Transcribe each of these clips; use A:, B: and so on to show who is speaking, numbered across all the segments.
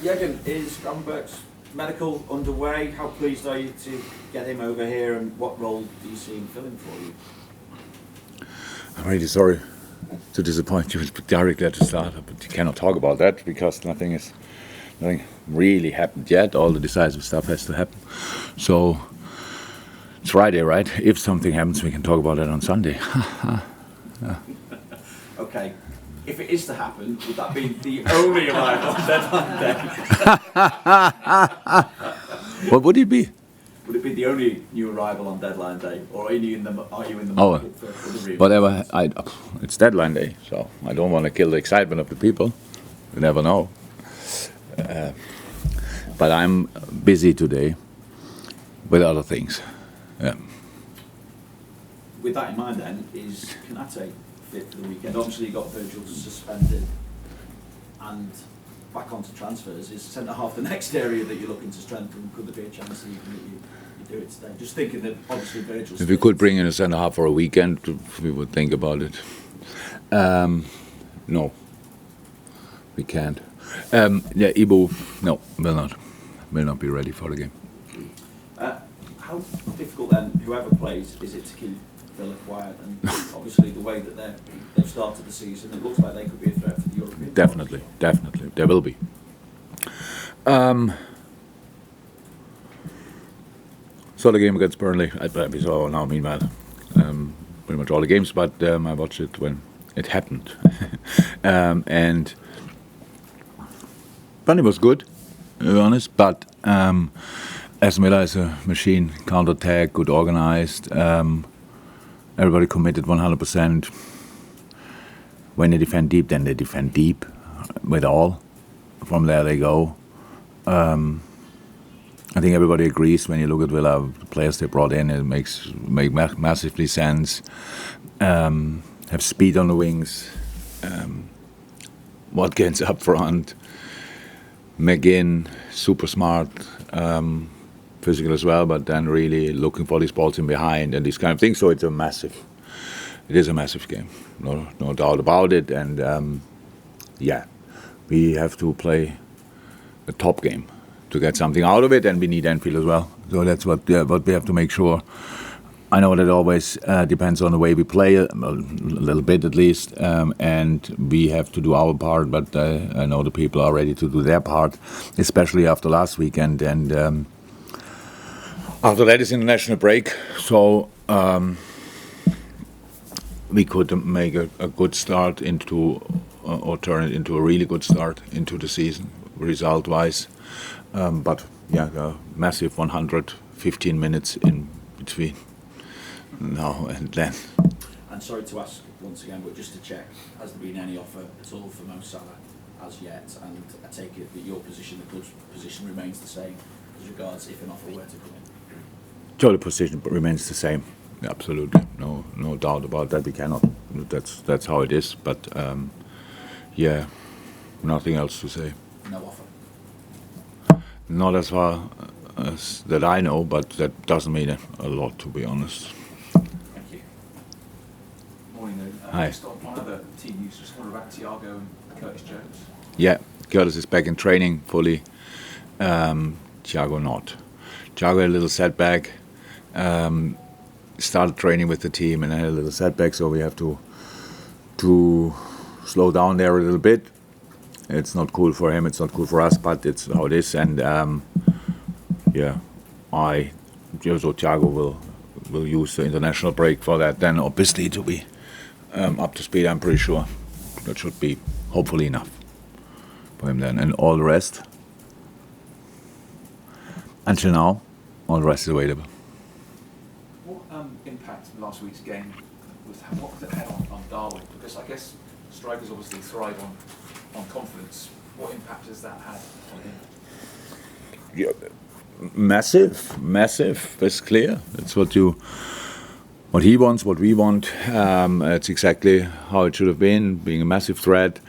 A: Jurgen, is Gravenberch's medical underway? How pleased are you to get him over here, and what role do you see him filling for you?
B: I'm really sorry to disappoint you directly at the start, but you cannot talk about that because nothing really happened yet. All the decisive stuff has to happen. So it's Friday, right? If something happens, we can talk about it on Sunday.
A: Yeah. Okay. If it is to happen, would that be the only arrival on deadline day?
B: What would it be?
A: Would it be the only new arrival on deadline day, or are you in the market for the real?
B: Whatever. It's deadline day, so I don't want to kill the excitement of the people. You never know. But I'm busy today with other things. Yeah.
A: With that in mind, then, is Konate fit for the weekend? Obviously, you got Virgil suspended and back onto transfers. Is centre half the next area that you're looking to strengthen? Could there be a chance that you do it today? Just thinking that obviously Virgil's.
B: If we could bring in a centre half for a weekend, we would think about it. No, we can't. Ibu, no, will not be ready for the game.
A: How difficult then, whoever plays, is it to keep Villa quiet? And obviously the way that they've started the season, it looks like they could be a threat for the European.
B: Definitely, there will be. Saw the game against Burnley. We saw now, meanwhile, pretty much all the games, but I watched it when it happened. And Burnley was good, to be honest, but Aston Villa is a machine, counter-attack, good organised. Everybody committed 100%. When they defend deep, then they defend deep with all. From there they go. I think everybody agrees when you look at Villa, the players they brought in, it makes massively sense. Have speed on the wings. Watkins up front. McGinn, super smart. Physical as well, but then really looking for these balls in behind and these kind of things. So it is a massive game, no doubt about it. And we have to play a top game to get something out of it, and we need Anfield as well. So that's what we have to make sure. I know that it always depends on the way we play, a little bit at least, and we have to do our part. But I know the people are ready to do their part, especially after last weekend and. After that is international break, so we could make a good start or turn it into a really good start into the season, result-wise. But a massive 115 minutes in between now and then.
A: And sorry to ask once again, but just to check, has there been any offer at all for Mo Salah as yet? And I take it that your position, the club's position, remains the same as regards if an offer were to come in.
B: So the position remains the same, absolutely, no doubt about that. We cannot. That's how it is. But nothing else to say.
A: No offer.
B: Not as far as that I know, but that doesn't mean a lot, to be honest.
A: Thank you.
C: Morning, Lou.
B: Hi.
C: Just on other team news, just wonder about Thiago and Curtis Jones.
B: Yeah, Curtis is back in training fully. Thiago not. Thiago had a little setback. Started training with the team and had a little setback, so we have to slow down there a little bit. It's not cool for him, it's not cool for us, but it's how it is. And Thiago will use the international break for that. Then obviously to be up to speed, I'm pretty sure that should be hopefully enough for him then. And all the rest, until now, all the rest is available.
C: What impact last week's game what did it have on Darwin? Because I guess strikers obviously thrive on confidence. What impact has that had on him?
B: Yeah, massive. It's clear. It's what he wants, what we want. It's exactly how it should have been, being a massive threat.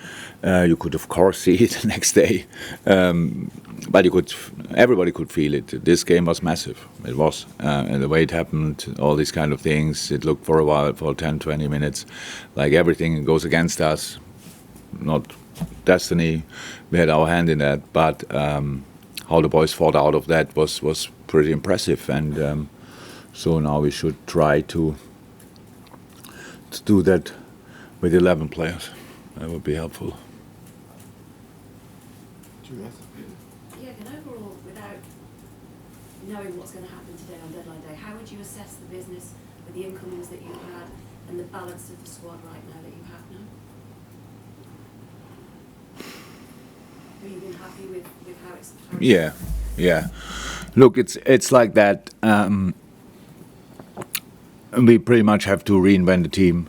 B: You could, of course, see it the next day, but everybody could feel it. This game was massive. It was, and the way it happened, all these kind of things. It looked for a while, for 10, 20 minutes, like everything goes against us. Not destiny. We had our hand in that, but how the boys fought out of that was pretty impressive, and so now we should try to do that with 11 players. That would be helpful.
D: Yeah, and overall, without knowing what's going to happen today on deadline day, how would you assess the business with the incomings that you've had and the balance of the squad right now that you have now? Have you been happy with how it's...
B: Yeah. Look, it's like that. We pretty much have to reinvent the team.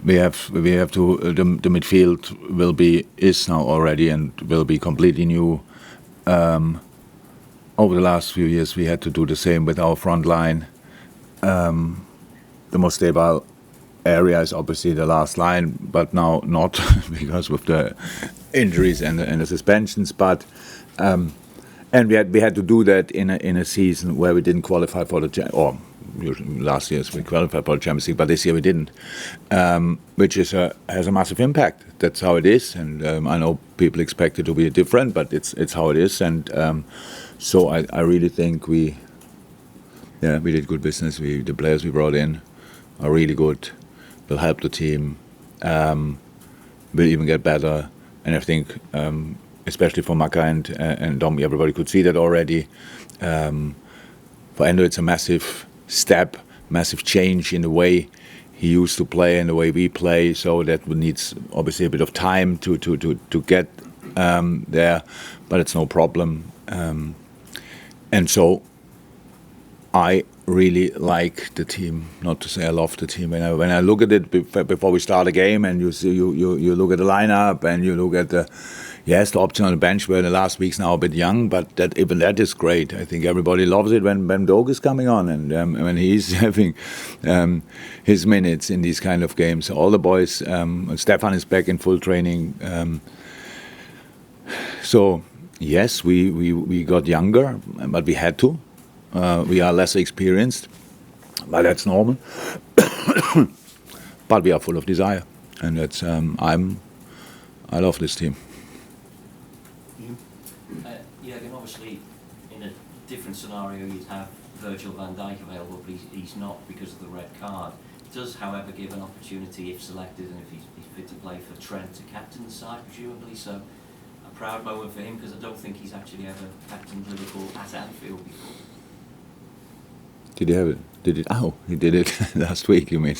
B: We have to. The midfield is now already and will be completely new. Over the last few years, we had to do the same with our front line. The most stable area is obviously the last line, but now not because with the injuries and the suspensions. But and we had to do that in a season where we didn't qualify for the last year we qualified for the Champions League, but this year we didn't, which has a massive impact. That's how it is, and I know people expect it to be different, but it's how it is, and so I really think we did good business. The players we brought in are really good, will help the team, will even get better, and I think especially for Maka and Dom, everybody could see that already. For Endo, it's a massive step, massive change in the way he used to play and the way we play. So that needs obviously a bit of time to get there, but it's no problem. And so I really like the team. Not to say I love the team. When I look at it before we start a game, and you look at the lineup and you look at the option on the bench where the last week's now a bit young, but even that is great. I think everybody loves it when Dog is coming on and when he's having his minutes in these kind of games. All the boys, Stefan is back in full training. So yes, we got younger, but we had to. We are less experienced, but that's normal. But we are full of desire, and that's I love this team.
E: Jurgen, obviously in a different scenario you'd have Virgil van Dijk available, but he's not because of the red card. It does, however, give an opportunity, if selected and if he's fit to play, for Trent to captain the side, presumably. So a proud moment for him, because I don't think he's actually ever captained Liverpool at Anfield before.
B: Did he have it? Oh, he did it last week, you mean?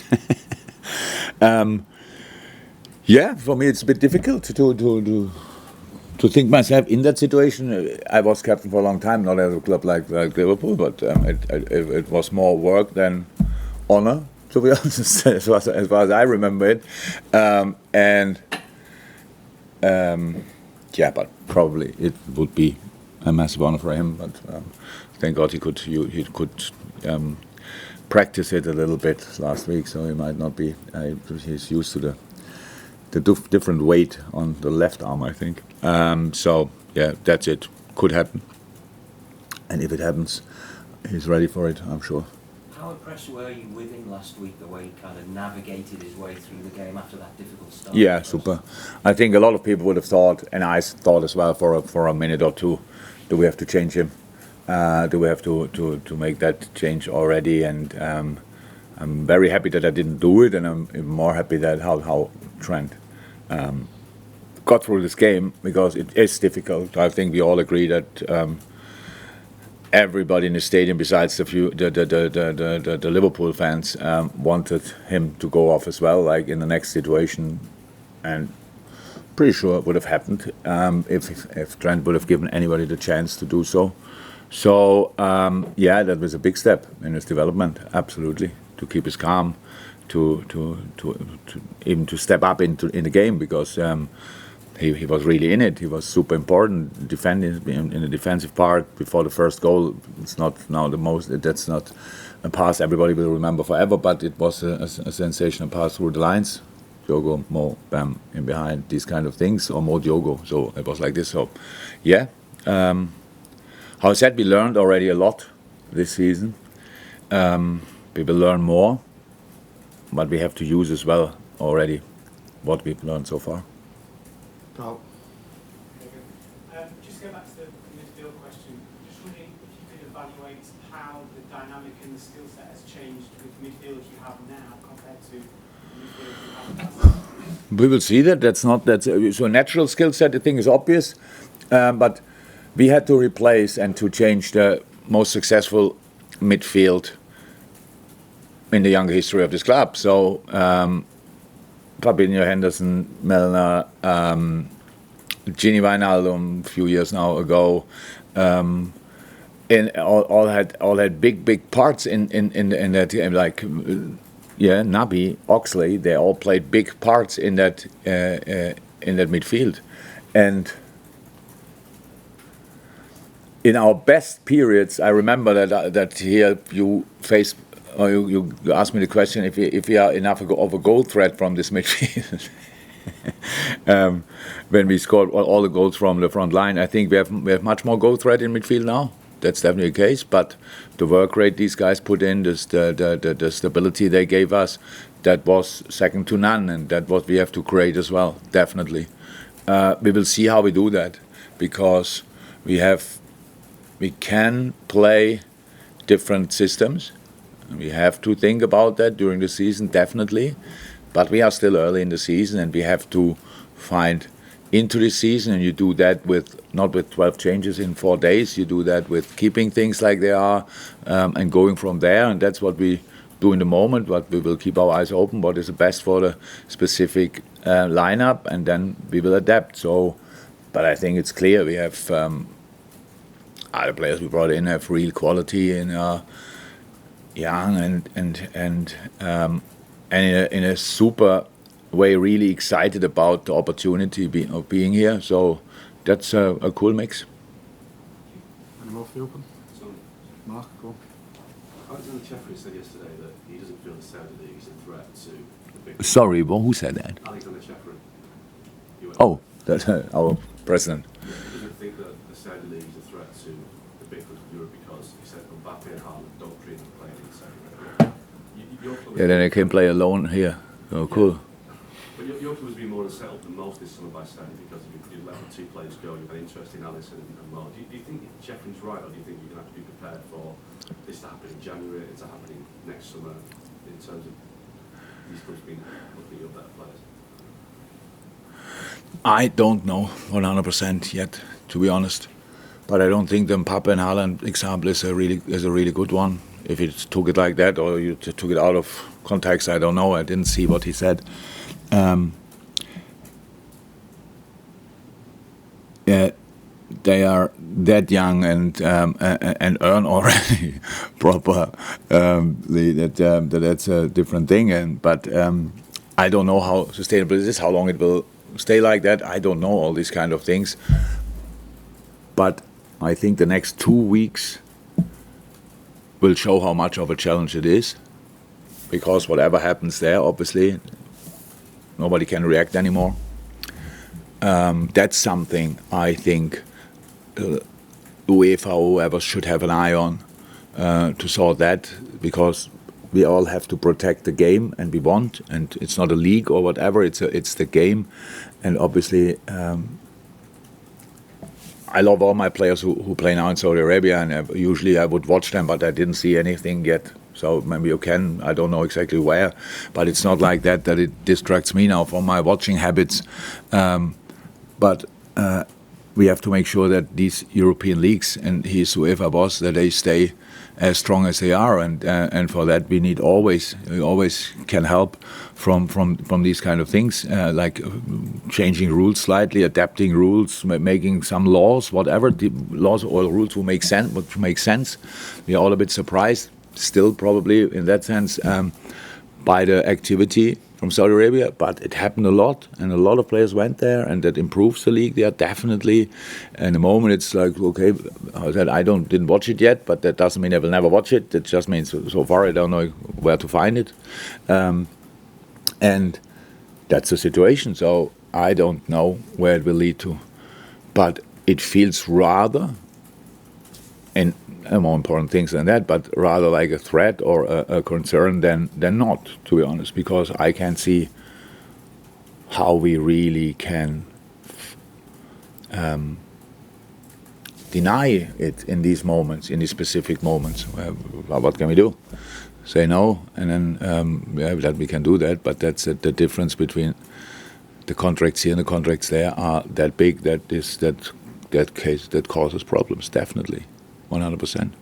B: Yeah, for me it's a bit difficult to think myself in that situation. I was captain for a long time, not at a club like Liverpool, but it was more work than honor, to be honest, as far as I remember it. But probably it would be a massive honor for him. But thank God he could practice it a little bit last week, so he might not be. He's used to the different weight on the left arm, I think. So yeah, that's it. Could happen, and if it happens, he's ready for it, I'm sure.
E: How impressed were you with him last week, the way he kind of navigated his way through the game after that difficult start?
B: Yeah, super. I think a lot of people would have thought, and I thought as well for a minute or two, do we have to change him? Do we have to make that change already? And I'm very happy that I didn't do it, and I'm even more happy that how Trent got through this game, because it is difficult. I think we all agree that everybody in the stadium, besides the Liverpool fans, wanted him to go off as well, like in the next situation, and pretty sure it would have happened if Trent would have given anybody the chance to do so. So that was a big step in his development, absolutely, to keep his calm, to even to step up in the game, because he was really in it. He was super important, defending in the defensive part before the first goal. It's not now the most. That's not a pass everybody will remember forever, but it was a sensational pass through the lines. Diogo, Mo, Bam in behind, these kind of things, or Mo Diogo. So it was like this. So yeah. How I said, we learned already a lot this season. We will learn more, but we have to use as well already what we've learned so far.
F: Carl. midfield question. Just wondering if you could evaluate how the dynamic and the skill set has changed with midfielders you have now compared to the midfielders you have now.
B: We will see that. That's so natural skill set. I think is obvious, but we had to replace and to change the most successful midfield in the young history of this club. So Fabinho, Henderson, Milner, Gini Wijnaldum a few years now ago, and all had big parts in that game. Like Naby, Oxley, they all played big parts in that midfield, and in our best periods, I remember that here you face. Or you asked me the question if we are enough of a goal threat from this midfield. When we scored all the goals from the front line, I think we have much more goal threat in midfield now. That's definitely the case. But the work rate these guys put in, the stability they gave us, that was second to none, and that what we have to create as well. Definitely, we will see how we do that, because we can play different systems. We have to think about that during the season, definitely. But we are still early in the season, and we have to find into the season, and you do that not with 12 changes in 4 days. You do that with keeping things like they are and going from there. And that's what we do in the moment. But we will keep our eyes open. What is the best for the specific lineup, and then we will adapt. So, but I think it's clear we have other players we brought in have real quality in. Young and in a super way, really excited about the opportunity of being here. So that's a cool mix.
G: Any more for you, Open? Mark, go on.
H: Alexander Jeffrey said yesterday that he doesn't feel the Saudi League is a threat to the big.
B: Sorry, well, who said that?
H: Alexander Jeffrey.
B: Oh, that's our president.
H: He doesn't think that the Saudi League is a threat to the big clubs of Europe because he said Mbappe and Haaland don't dream of playing in Saudi Arabia.
B: Yeah, then I can play alone here. Oh, cool.
H: But your club has been more unsettled than most this summer by Saudi because you let the two players go. You've had interest in Alisson and Mo. Do you think Jeffrey's right, or do you think you're going to have to be prepared for this to happen in January, it's happening next summer, in terms of these clubs being looking at your better players?
B: I don't know 100% yet, to be honest. But I don't think the Mbappe and Haaland example is a really good one. If you took it like that, or you took it out of context, I don't know. I didn't see what he said. They are that young and earn already proper. That's a different thing. But I don't know how sustainable it is, how long it will stay like that. I don't know all these kind of things. But I think the next 2 weeks will show how much of a challenge it is, because whatever happens there, obviously, nobody can react anymore. That's something I think UEFA or whoever should have an eye on to sort that, because we all have to protect the game, and we want, and it's not a league or whatever, it's the game, and obviously I love all my players who play now in Saudi Arabia, and usually I would watch them, but I didn't see anything yet. So maybe you can, I don't know exactly where, but it's not like that it distracts me now from my watching habits. But we have to make sure that these European leagues, and he's whoever boss, that they stay as strong as they are, and for that we always can help from these kind of things, like changing rules slightly, adapting rules, making some laws, whatever the laws or rules will make sense. We are all a bit surprised, still probably in that sense, by the activity from Saudi Arabia, but it happened a lot, and a lot of players went there, and that improves the league there definitely. In the moment, it's like, okay, I said I didn't watch it yet, but that doesn't mean I will never watch it. It just means so far I don't know where to find it, and that's the situation. So I don't know where it will lead to, but it feels rather, and more important things than that, but rather like a threat or a concern than not, to be honest, because I can't see how we really can deny it in these moments, in these specific moments. What can we do? Say no, and then that we can do that. But that's the difference between the contracts here and the contracts there are that big that causes problems, definitely, 100%.